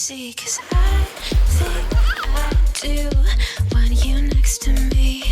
see, 'cause I think I do want you next to me.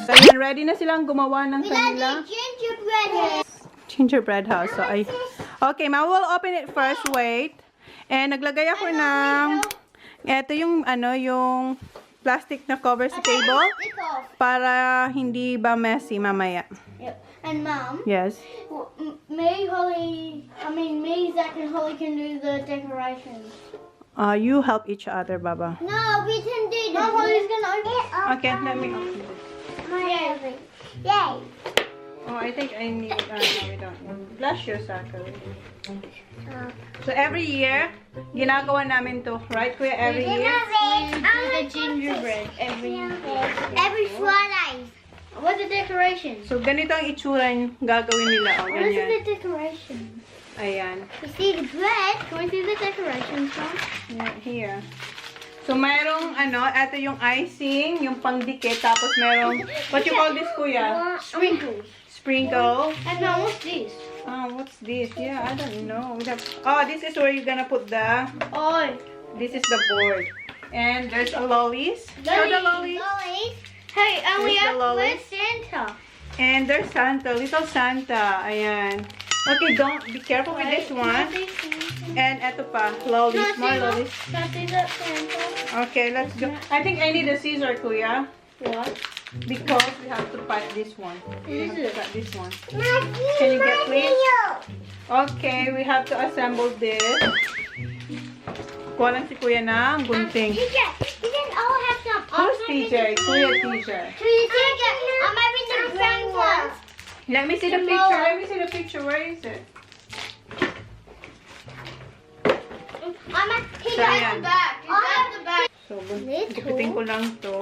Ayan, ready na silang gumawa ng kanila Gingerbread. house. So, okay, Ma will open it first. Wait. And naglagay ako ng, eto yung, yung plastic na cover sa table para hindi ba messy mamaya. Yep. And Mom, Yes. me, Zach, and Holly can do the decorations. You help each other, Baba. No, we can do the. Mom, Holly's gonna open it. Okay, let me open it. Yay! Yay! Oh, I think I need, no, we don't need. Bless you, Zachary. So, every year, ginagawa namin to, right, Kuya? Every year? We do the gingerbread every Friday. What's the decoration? So, ganito ang itsura yung gagawin nila. Oh, What is ganyan. the decoration? Ayan. We see the bread. Can we see the decorations, Mom? Yeah, here. So, mayroong, ito yung icing, yung pangdikit, tapos merong, what you call this, Kuya? Sprinkles. Sprinkle. And Mom, what's this? Oh, what's this? Yeah, I don't know. Oh, this is where you're gonna put Oh. this is the board. And there's a lollies. Show the lollies. Hey, and we Here's the have lollies. where's Santa? And there's Santa, little Santa. Ayan. Okay, don't, be careful with this one. And eto pa, lollies, more lollies. Can I see that Santa? Okay, let's go. I think I need a scissor, Kuya. What? Because we have to cut this one. We have to Is it? cut this one. Can you get, please? Okay, we have to assemble this. Kuha lang si Kuya ng gunting. You can all have some. Who's TJ? Kuya TJ. I'm having the brown ones. Let me see the picture. Let me see the picture. Where is it? He So, got ayan. the back. He got the back. So, gupitin ko lang to.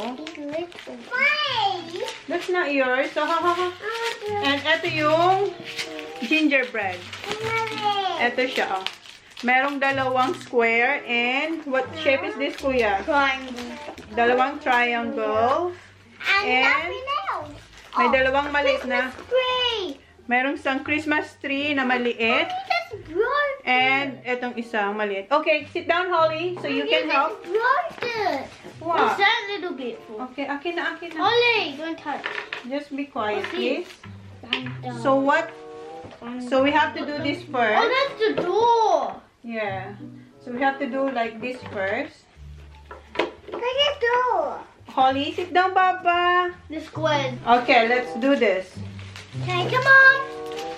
Why? That's not yours. So, And eto yung gingerbread. Eto siya, oh. Merong dalawang square and what shape is this, Kuya? Triangle. Dalawang triangle. And nothing else. may dalawang maliit na. Great. Merong isang Christmas tree na maliit. That's broken. And etong isang maliit. Okay, sit down, Holly, so you can help. Broken. What? What's that little bit for? Okay, akin na, akin na. Ollie, don't touch. Just be quiet, What's please. this? So what? So we have to do this Oh, first. that's the door. Yeah. So we have to do like this first. Look at the door. Holly, sit down, Baba. The square. Okay, let's do this. Okay, come on.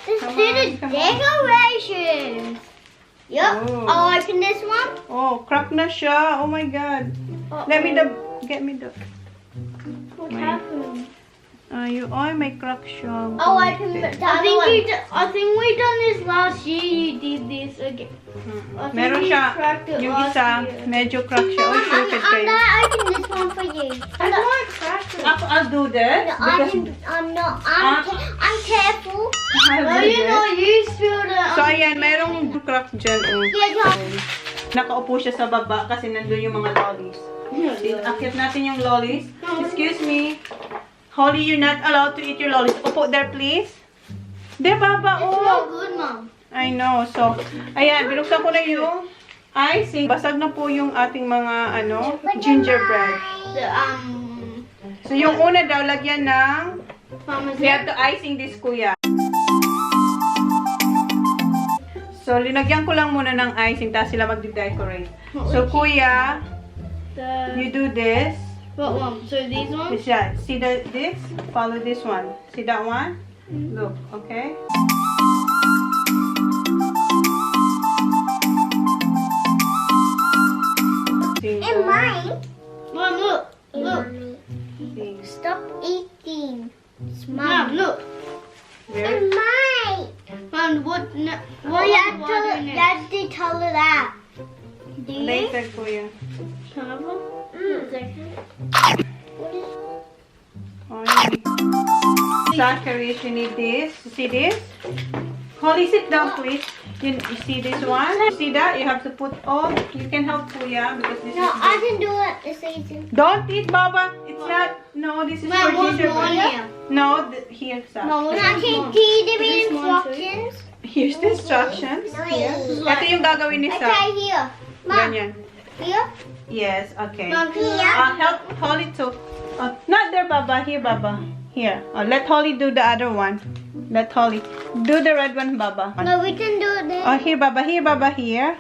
Let's Come do on, the come on. decorations. Yup. Oh. I'll open this one. Oh, crack na siya. Oh my God. Let me get me the. What Wait. happened? May crack siya. Oh, I think we done this last year. You did this again. I think Meron we siya. cracked it Yung last isa, year. medyo crack siya. Oh, stupid I'm kayo. not opening this one for you. I'm not cracking. I'll do this. I'm not. I'm careful. I'll No, do you this. know, you spilled it. So, ayan, merong crack dyan. Oh. Yeah, Nakaupo siya sa baba kasi nandun yung mga lollies. Akyat natin yung lollies. Excuse me. Holly, you're not allowed to eat your lollies. Upo there, please. There, Baba. It's not Oh. good, Mom. I know. So, ayan, binuksan ko na yung icing. Basag na po yung ating mga, gingerbread. So, yung una daw, lagyan ng, we have to icing this, Kuya. So, linagyan ko lang muna ng icing, tapos sila magde-decorate. So, Kuya, You do this. What one? So these ones? Yeah, see this? Follow this one. See that one? Look, okay? And mine. Mom, look. Look. See. Stop eating. It's mine. Mom, look. Very And mine. Mom, what? What you have to tell her that. Do you? later, Kuya. Have them? Zachary, you need this. You see this? Holly, sit down, please. You see this one? You see that? You have to put all. You can help Kuya because this No, is. I can do it. It's easy. Don't eat, Baba. It's not. No, this is for gingerbread. No, here, Zach. Mom, can you give me instructions? Here's the instructions. Here. Ito yung gagawin ni Zach. Okay, here. Mom, Ganyan. here. Yes, okay. Mom, here. Help Holly to. Not there, Baba. Here, Baba. Here. Let Holly do the other one. Let Holly do the red one, Baba. No, we can do this. Here, Baba. Here, Baba. Here.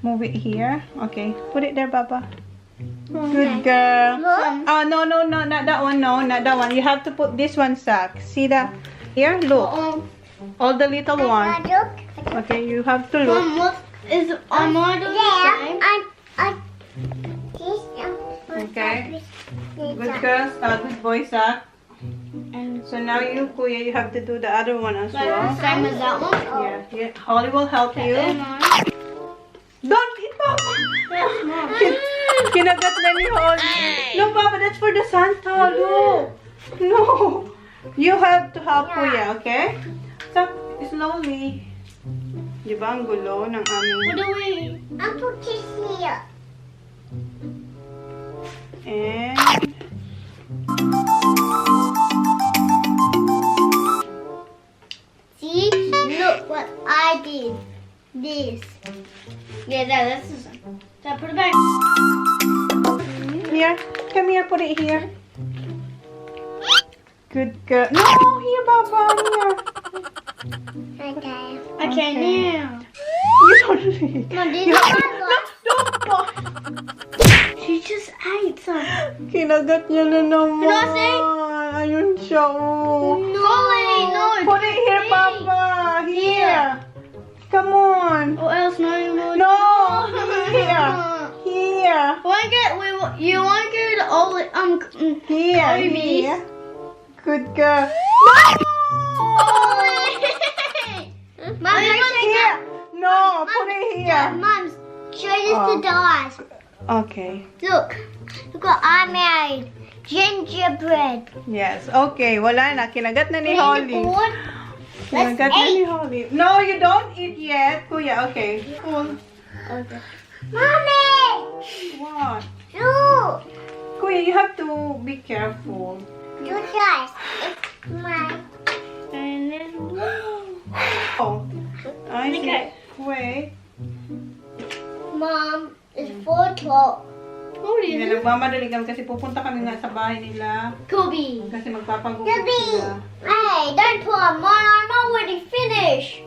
Move it here. Okay. Put it there, Baba. Good girl. Look. Oh, no, not that one. No, not that one. You have to put this one, Zach. See that? Here, look. All the little one. Okay, you have to look. Mom, what is on model Okay. Good girls. Good boy, Zach. So now you, Kuya, you have to do the other one as well. Same as that one? Yeah. Holly will help you. Don't eat, Papa. That's mom. Kinagat na ni Holly. No, Papa, that's for the Santa. Look. No. You have to help Kuya, okay? So, slowly. Di ba ang gulo ng aming... What do we? I'll put this here. And... See? Look what I did. This. Yeah, that's the same. So put it back. Here. Come here, put it here. Good girl. No, here, Baba. Here. Okay, now. You don't need. Mom, this You is have- my one. No, She just ate some. kinagat niya na naman. Can I say? Ayun siya, oh. No. Put it here, Papa. Here. Come on. Or else no more. No. Here. Here. You want to go to all Here. Kobe's. Here. Good girl. Mom, Here. No, put it here. Mom, show this to Dad. Okay. Look what I made. Gingerbread. Yes. Okay. Wala na. Kinagat na ni Holly. Let's Kinagat na ni eat. Holly. No, you don't eat yet. Kuya, okay. Okay. Mommy! What? Look! Kuya, you have to be careful. You guys, it's mine. And then... Oh. I see. Okay. Wait. Mom, it's 4:12. What is it? Nagmamadali kami kasi pupunta kami nga sa bahay nila. Kobe. Kasi magpapagugod Kobe. sila. Hey, don't talk. Mom, I'm already finished.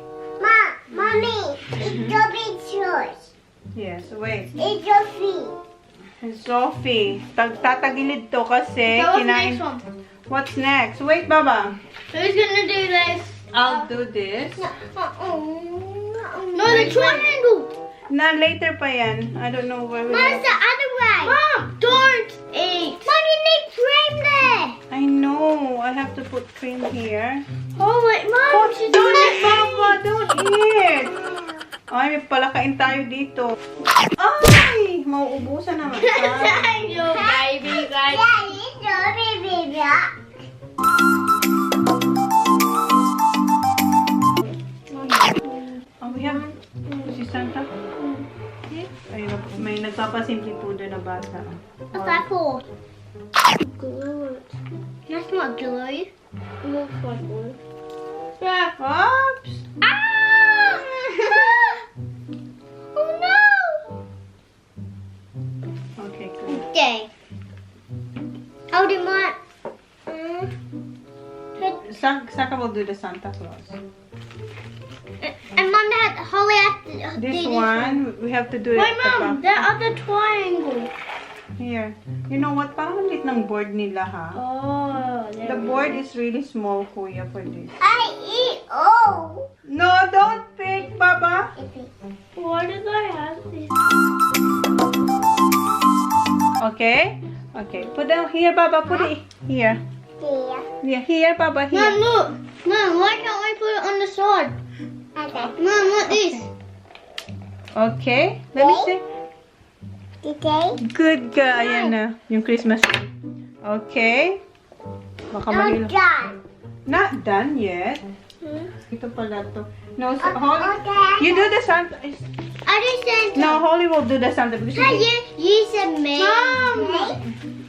Mommy, it's Kobe's choice. Yes, wait. It's your feet. Sophie, tatagilid to kasi So what's the kinain. next one? What's next? Wait, Baba. Who's gonna do this? I'll do this. No, the triangle. Na later pa yan. I don't know where we Mom, it's the other way. Mom, don't eat. Mom, you need cream there. I know. I have to put cream here. Oh, wait, Mom. She's Don't eat, Baba. Don't eat. Ay, may palakain tayo dito. Ay! Mauubusan naman tayo. Your baby, guys. Yeah, it's your baby. Oh, we have si Santa. Ay, may nagpapasimple po doon na bata. What's that for? Glue. That's not glue. It looks like glue. Yeah. Oops! Ah! Oh no! Okay, good. Okay. How do my... Saka will do the Santa Claus. And Mom, Dad, Holly has to do This one, we have to do it Wait, at the Mom, back. that other triangle. Yeah. Here. You know what? Parang lit ng board nila, ha? Oh, The board is really small, Kuya, for this. I eat all. No, don't pick, Baba. Why did I have this? Okay? Okay. Put down here, Baba. Put it here. Yeah, here, Baba. Mom, Here. look. Mom, why can't I put it on the side? Okay. Mom, look this. Okay. Let me see. Okay. Good girl. Ayan na. Yung Christmas tree. Okay. Baka mahilo. done. Not done yet. Ito pala to. No, so, Okay. Holly. You do the Santa. I just said. No, Holly will do the Santa. Because Hey, you you said me. Mom.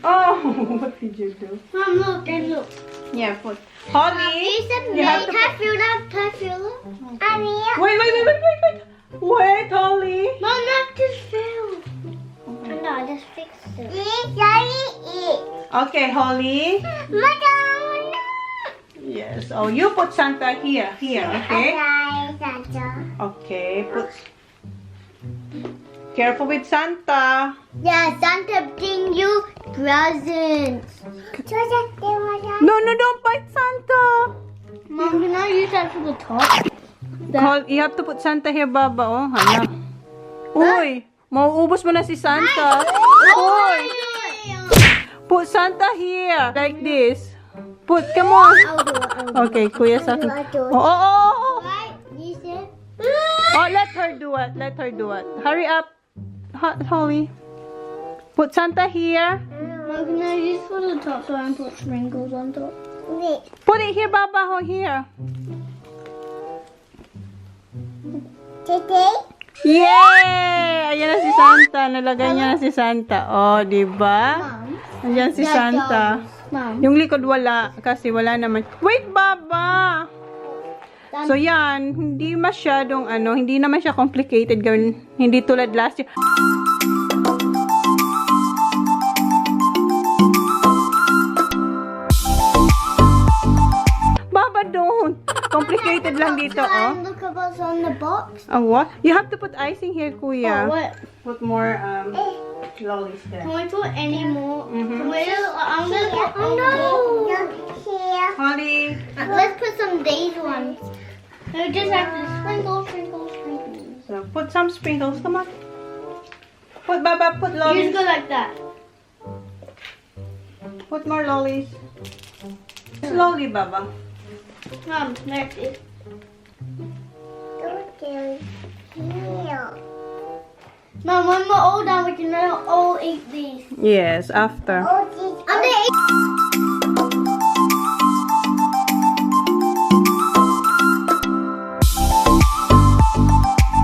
Oh, what did you do? Mom, look and look. Yeah, put. Holly. You said me. you have to Can I put- feel that? Can I feel it? Wait. Wait, Holly. Mom, not just feel. No, I just fixed it. Okay, Holly. Yes. Oh, you put Santa here. Here, okay? Okay, put. Careful with Santa. Yeah, Santa bring you presents. No, don't bite Santa. Mom, can I use that for the top? You have to put Santa here, Baba. Oh, hala. Uy, mauubos mo na si Santa. Uy, put Santa here. Like this. Come on. Okay, Kuya sa akin. Oh. Right? You said? Oh, let her do it. Hurry up. Holly. Put Santa here. Mom, can I use for the top so I can put sprinkles on top? Put it here, Baba. Here. Yay! Ayan na si Santa. Nalagay niya na si Santa. Oh, di ba? Mom. Ayan si Santa. Mom. Yung likod wala. Kasi wala naman. Wait, Baba! So, yan. Hindi masyadong, hindi naman siya complicated gawin. Hindi tulad last year. Baba, don't. Complicated lang dito, oh. Look at what's on the box. Oh, what? You have to put icing here, Kuya. Oh, what? Put more, lollies there. Can we put any more? Mhm. I'm gonna put here. Holly. Let's put some days ones. We just have to sprinkle. So, put some sprinkles. Come on. Put, Baba, put You lollies. just go like that. Put more lollies. Slowly, Baba. Mom, next is. Mom, when we're all done, we can all eat these. Yes, after. I'm gonna eat.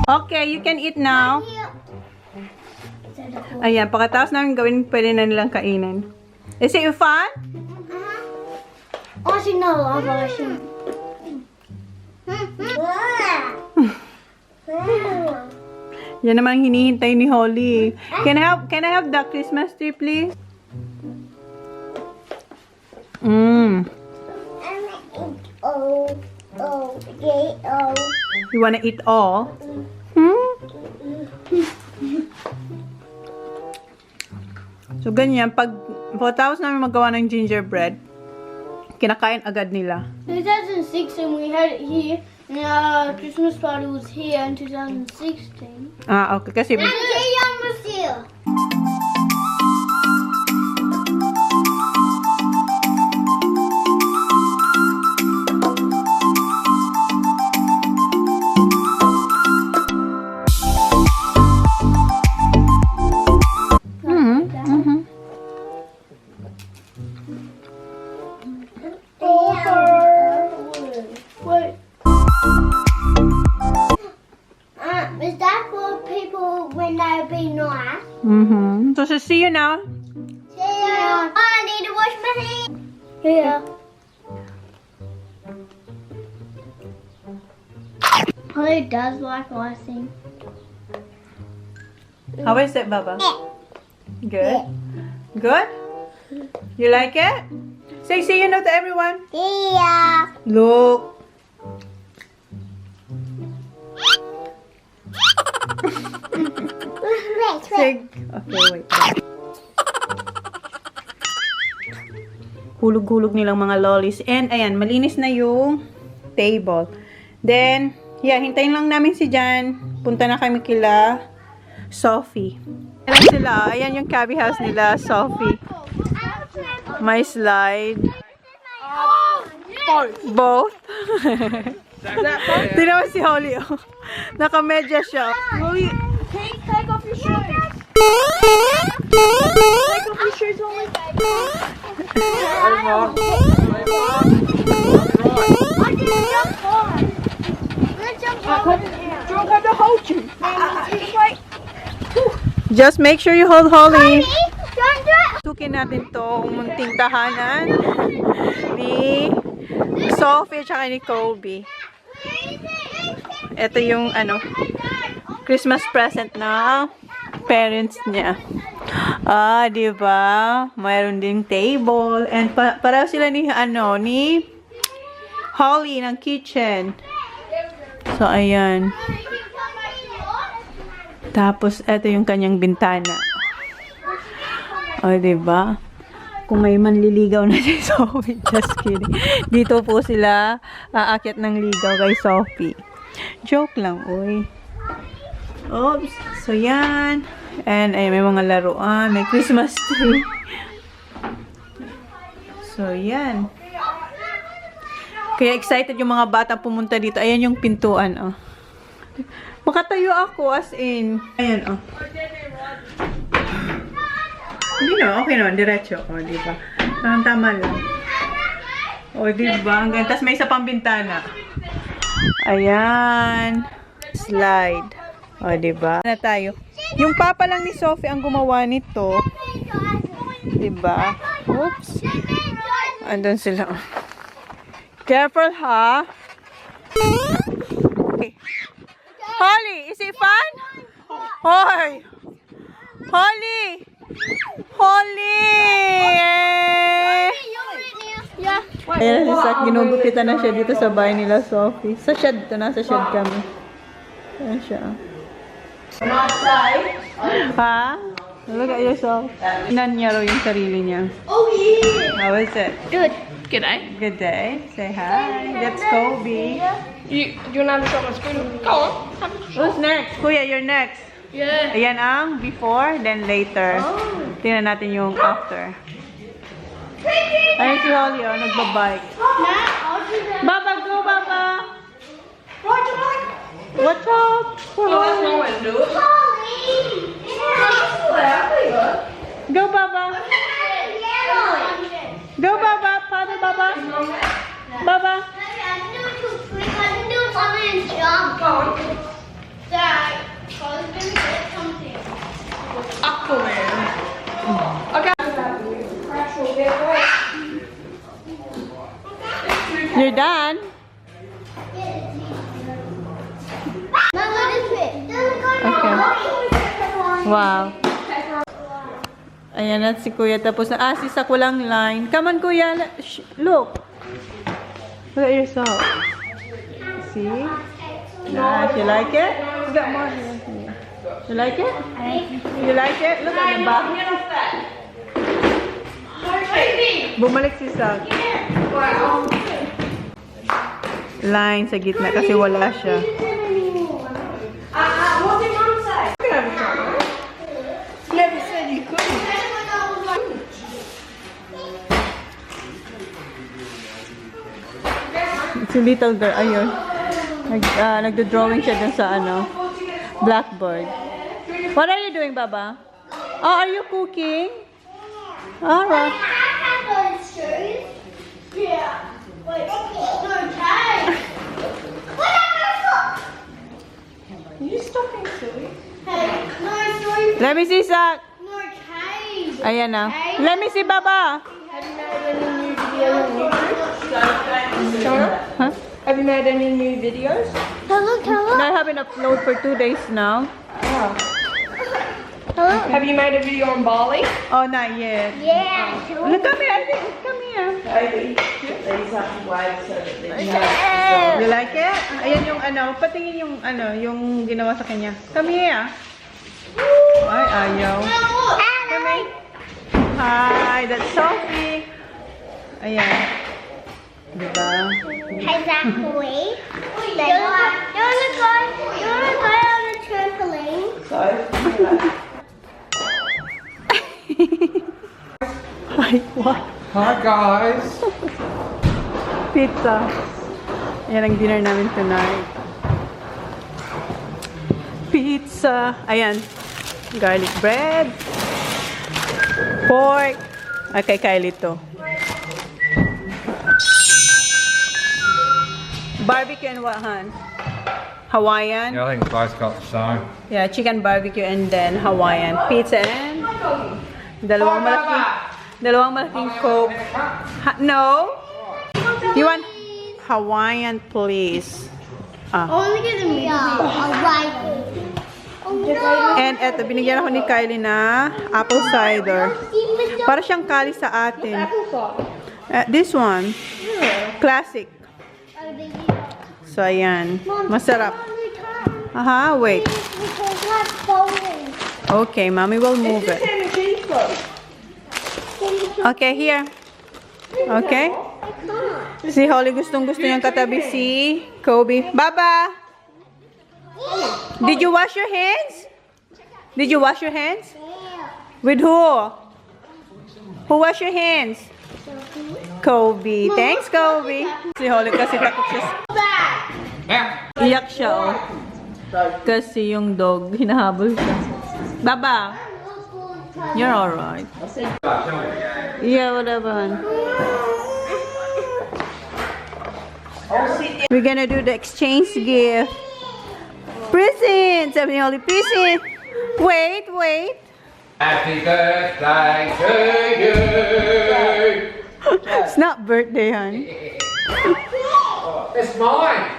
Okay, you can eat now. Ayan, pagkatapos namin gawin, pwede na nilang kainin. Is it fun? Actually, no, I'm washing. Yan naman hinihintay ni Holly. Can I have the Christmas tree, please? You wanna eat all? So, ganyan. Pagkatapos namin magawa ng gingerbread, kinakain agad nila. 2006, and we had it here. And our Christmas party was here in 2016. Ah, okay. Kasi, And Jayon was here. Wait. Is that for people when they're being nice? So, see you now. Yeah. I need to wash my hands. Yeah. Holly does like icing. How is it, Baba? Good? Good? You like it? Say see you now to everyone. Yeah. Look. Wait. Say, okay, wait. hulog-hulog nilang mga lollies. And, ayan, malinis na yung table. Then, yeah, hintayin lang namin si Jan. Punta na kami kila Sophie. Ayan sila. Ayan yung cabbie house nila, Sophie. May slide. Both. Tingnan mo si Holly, oh. Naka-media siya. Take off your shoes. Take off your shoes only. Just make sure you hold Holly. Tukin natin tong munting tahanan ni Sophie at ni Colby. Ito yung Christmas present na parents niya. Diba? Mayroon ding table and pareho sila ni Holly ng kitchen. So ayan. Tapos ito yung kanyang bintana. Diba? Kung may manliligaw na si Sophie, just kidding. Dito po sila aakyat ng ligaw kay Sophie. Joke lang, uy. Oops. So, yan. And, ay, may mga laruan. May Christmas tree. So, yan. Kaya excited yung mga batang pumunta dito. Ayan yung pintuan, oh. Makatayo ako, as in. Ayan, oh. Hindi na, okay naman, diretso. O, diba? Tama lang. O, diba? Hanggang, tas may isa pang bintana. Ayan. Slide. O, diba? Na tayo. Yung papa lang ni Sophie ang gumawa nito. Diba? Oops. Andun sila. Careful, ha? Okay. Holly, is it fun? Hoy! Holly! Holly! Yeah. Ayan si Sak, ginugupitan na siya dito sa bahay nila, Sophie. Sa shed to, nasa shed kami. Ayan siya. Ha? Look at yourself. Tingnan niya raw yung sarili niya. Oh yeah. How is it? Good. Good day. Good day. Say hi. That's Kobe. You want to have a shot of spoon? Go on. Have a shot. Who's next? Kuya, you're next. Yeah. Ayan ang before, then later. Tingnan natin yung after. Ayun si Holly, oh, nagbabike. Baba, go, Baba! Watch out! That's no way to do it. Go, Baba! Go, Baba! Paddle, Baba! Baba! Aquaman. Okay. You're done? Okay. Wow. Ayan at si Kuya. Tapos na, si Sak walang line. Come on, Kuya. Look. Look at yourself. See? Nice. You like it? You got more here. You like it? You like it? Look at the back. Bumalik si Sak. Line sa gitna kasi wala siya. What did Mum say? You can have a shot. Never said you couldn't. Si little girl, ayun. Nagdo-drawing siya dun sa blackboard. What are you doing, Baba? Oh, are you cooking? Alright. Let me see, Sak. Ayan na. Let me see, Baba. Huh? Have you made any new videos? I haven't uploaded for 2 days now. Have you made a video on Bali? Oh, not yet. Yeah. Look, come here. I think, come here. You like it? Ayan yung patingin yung yung ginawa sa kanya. Come here. Ay, ayaw. Come here. Hi, that's Sophie. Ayan. Diba? Exactly. You wanna go on a trampoline? Hi, what? Hi guys. Pizza. Ayan ang dinner namin tonight. Pizza. Ayan. Garlic bread. Pork. Okay, Kylie to. Barbecue and what, Han? Hawaiian? Yeah, I think both got the same. Yeah, chicken barbecue and then Hawaiian. Pizza and dalawang malaking Coke. No? You want Hawaiian, please? Only get a medium. Alright. Oh no. And eto, binigyan ako ni Kylie na apple cider. Para siyang kali sa atin. This one. Classic. So, ayan. Masarap. Aha, wait. Okay, mommy will move it. Okay, here. Okay. Si Holly gustong-gusto niyang katabi si Kobe. Baba! Did you wash your hands? Did you wash your hands? With who? Who washed your hands? Kobe. Thanks, Kobe. Si Holly kasi takot siya. Iyak siya, oh. Kasi yung dog, hinahabol siya. Baba! You're alright. Yeah, whatever, hon. We're gonna do the exchange gift. Present! Sabi ni Holly, present! Wait, wait. Happy birthday to you. It's not birthday, hon. It's mine.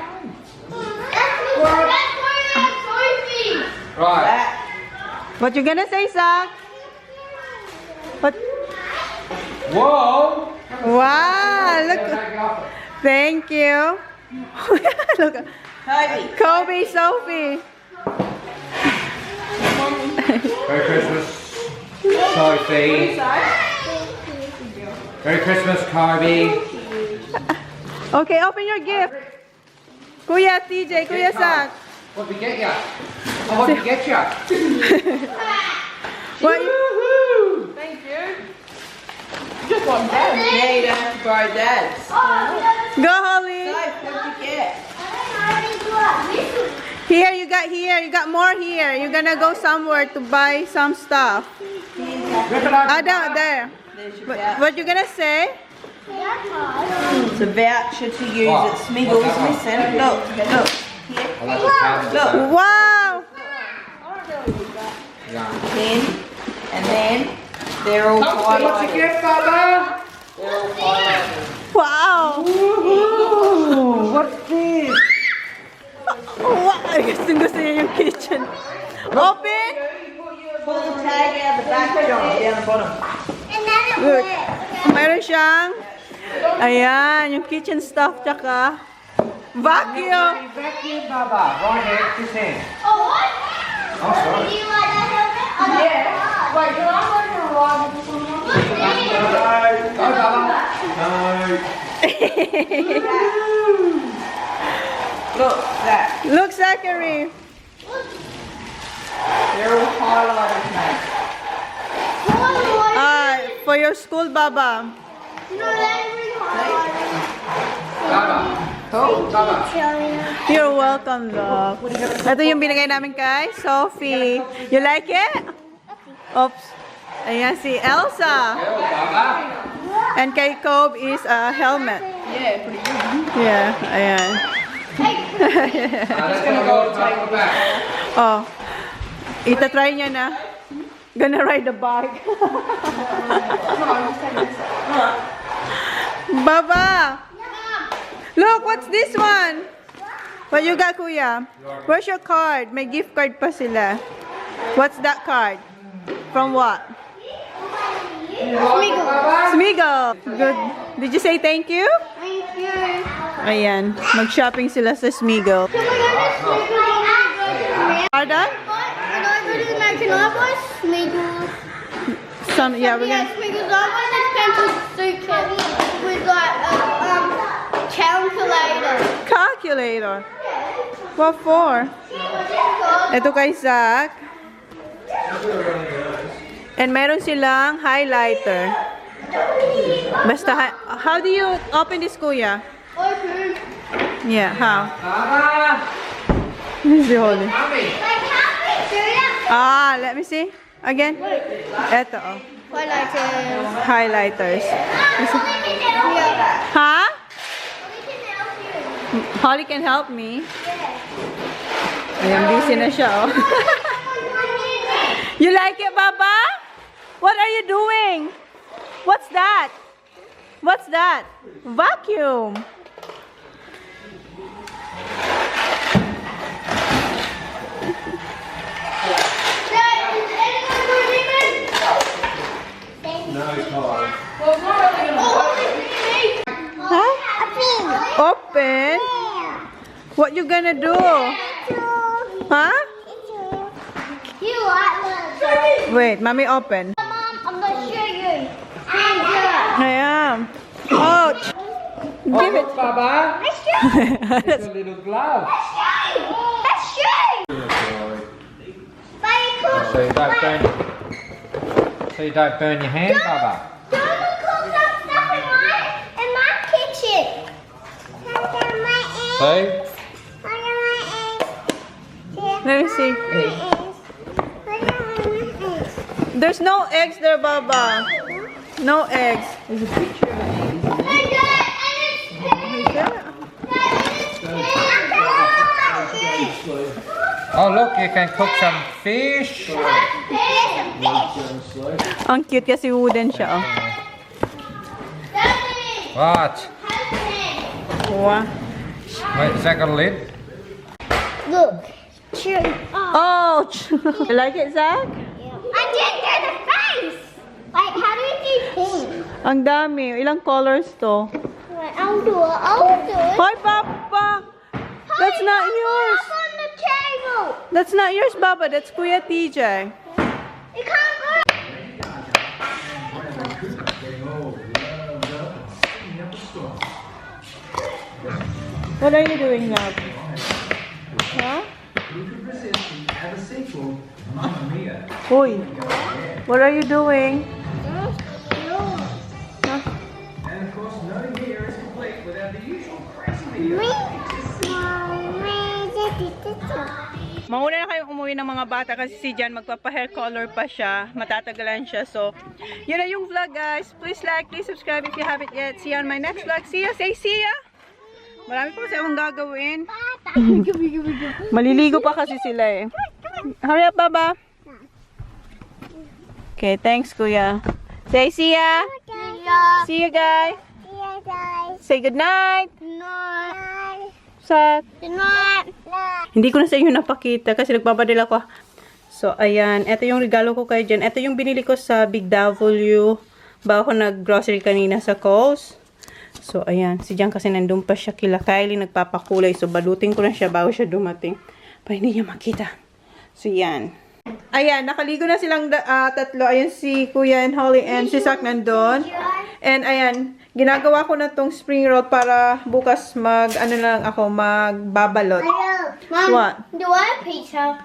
Right. What you gonna say, Zach? What? Whoa. Wow, look. Take it off. Thank you. Look. Kobe, Sophie. Merry Christmas, Sophie. Merry Christmas, Kobe. Okay, open your gift. Kuya TJ, Kuya Zach. What did we get ya? Oh, what did we get ya? What you- Thank you. Just one dad. Yeah, you don't have to borrow dad's. Go, Holly. What did you get? Here, you got more here. You're gonna go somewhere to buy some stuff. Rip it open. Down there. There's your voucher. What you gonna say? It's a voucher to use What? at Smiggles. What's that one? Listen, look, look. Here, Oh, that's a calendar. Look. Wow. Yeah. then, and then they're all What's the highlighted. gift, Baba? They're all highlighted. Wow. Ooh, what's this? Wow. Gusto niya yung kitchen. Open. Pull the tag out the back, John, down the bottom. Good. Mayroon siyang, ayan, yung kitchen stuff, tsaka vacuum. Vacuum, Baba. Right here, this hand. Oh, what? Oh, sorry. Do you like that helmet? Yeah. Wait, can I go to a ride with someone? Go, Baba. No. Look, that. Look, Zachary. They're all highlighted, mate. For your school, Baba. Baba. Oh, Baba. You're welcome, love. Ito yung binigay namin kay Sophie. You like it? Oops. Ayan si Elsa. Go, Baba. And kay Cobb is a helmet. Yeah, pretty good. Yeah, ayan. That's gonna go top of the back. Oh. Itatry niya na. Gonna ride the bike. Baba! Look, what's this one? What you got, Kuya? Where's your card? May gift card pa sila. What's that card? From what? Smiggle. Good. Did you say thank you? Thank you. Ayan. Mag-shopping sila sa Smiggle. Pardon? Can I buy Smiggles? Some, yeah, we're Yeah, gonna... Smiggles. I want pencil suitcase with like a calculator. Calculator. What for? Ito kay Zach. And meron silang highlighter. Basta, how do you open this, kuya? Open. Yeah, how? Baba. This is the holy. Mommy. Ah, let me see. Again. Ito, oh. Highlighters. Highlighters. Huh? Holly can help me. Ayan, busy na siya, oh. You like it, Baba? What are you doing? What's that? What's that? Vacuum. No, it's hard. Huh? Open? What you gonna do? Huh? You what? Wait, mommy open. Mom, I'm gonna show you. I am. Oh, give it. Baba. It's a little glove. That's true. Very cool. So you don't burn. So you don't burn your hand, Baba. Don't cook some stuff in my kitchen. See? Let me see. There's no eggs there, Baba. No eggs. Oh look, you can cook some fish. Ang cute kasi wooden siya, oh. What? Wow. Wait, is that got a lid? Look. True. Oh, you like it, Zach? I did get a face. Like, how do you do pink? Ang dami. Ilang colors to? Right, I'll do it. I'll do it. Hoy, Papa! That's not yours. Up on the table. That's not yours, Baba. That's Kuya TJ. You can't go. What are you doing now? Huh? Hoy, what are you doing? Huh? Mauna na kayong umuwi ng mga bata kasi si Jan magpapa-hair color pa siya. Matatagalan siya. So, yun na yung vlog, guys. Please like, please subscribe if you haven't yet. See you on my next vlog. See ya! Say see ya! Marami pa kasi akong gagawin. Maliligo pa kasi sila eh. Hurry up, Baba. Okay, thanks, Kuya. Say see ya! See you, guys! Say good night! Sa... Hindi ko na sa inyo napakita kasi nagpapadala ko. So, ayan. Ito yung regalo ko kay Jen. Ito yung binili ko sa Big W. Bago ko nag-grocery kanina sa Coast. So, ayan. Si Jen kasi nandun pa siya kila Kylie. Nagpapakulay. So, balutin ko na siya bago siya dumating. Para hindi niya makita. So, yan. Ayan. Nakaligo na silang tatlo. Ayan si Kuya and Holly and si Zach nandun. And, ayan. Ginagawa ko na tong spring roll para bukas magbabalot. Mom, What? do I have pizza?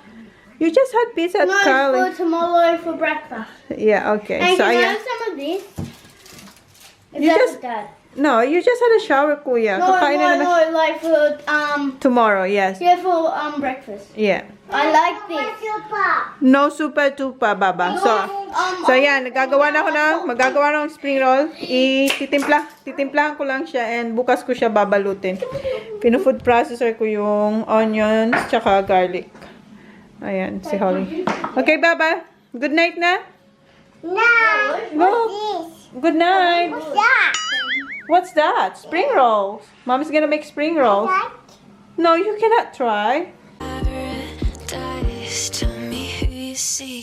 You just had pizza at No, Carly. for tomorrow for breakfast. Yeah, okay. And So, can I ayan. have some of this? You just- No, you just had a shower, Kuya. No, Kakain na naman- no, like for Tomorrow, yes. yeah, for breakfast. Yeah. I like this. No super tupa, Baba. So ayan, magagawa na ng spring roll. Titimplahan ko lang siya and bukas ko siya babalutin. Pino-food processor ko yung onions tsaka garlic. Ayan, si Holly. Okay, Baba. Good night na. No. Go. Good night. Yeah. What's that? Spring rolls. Mom's gonna make spring rolls. No, you cannot try. Paradise, tell me who you seek.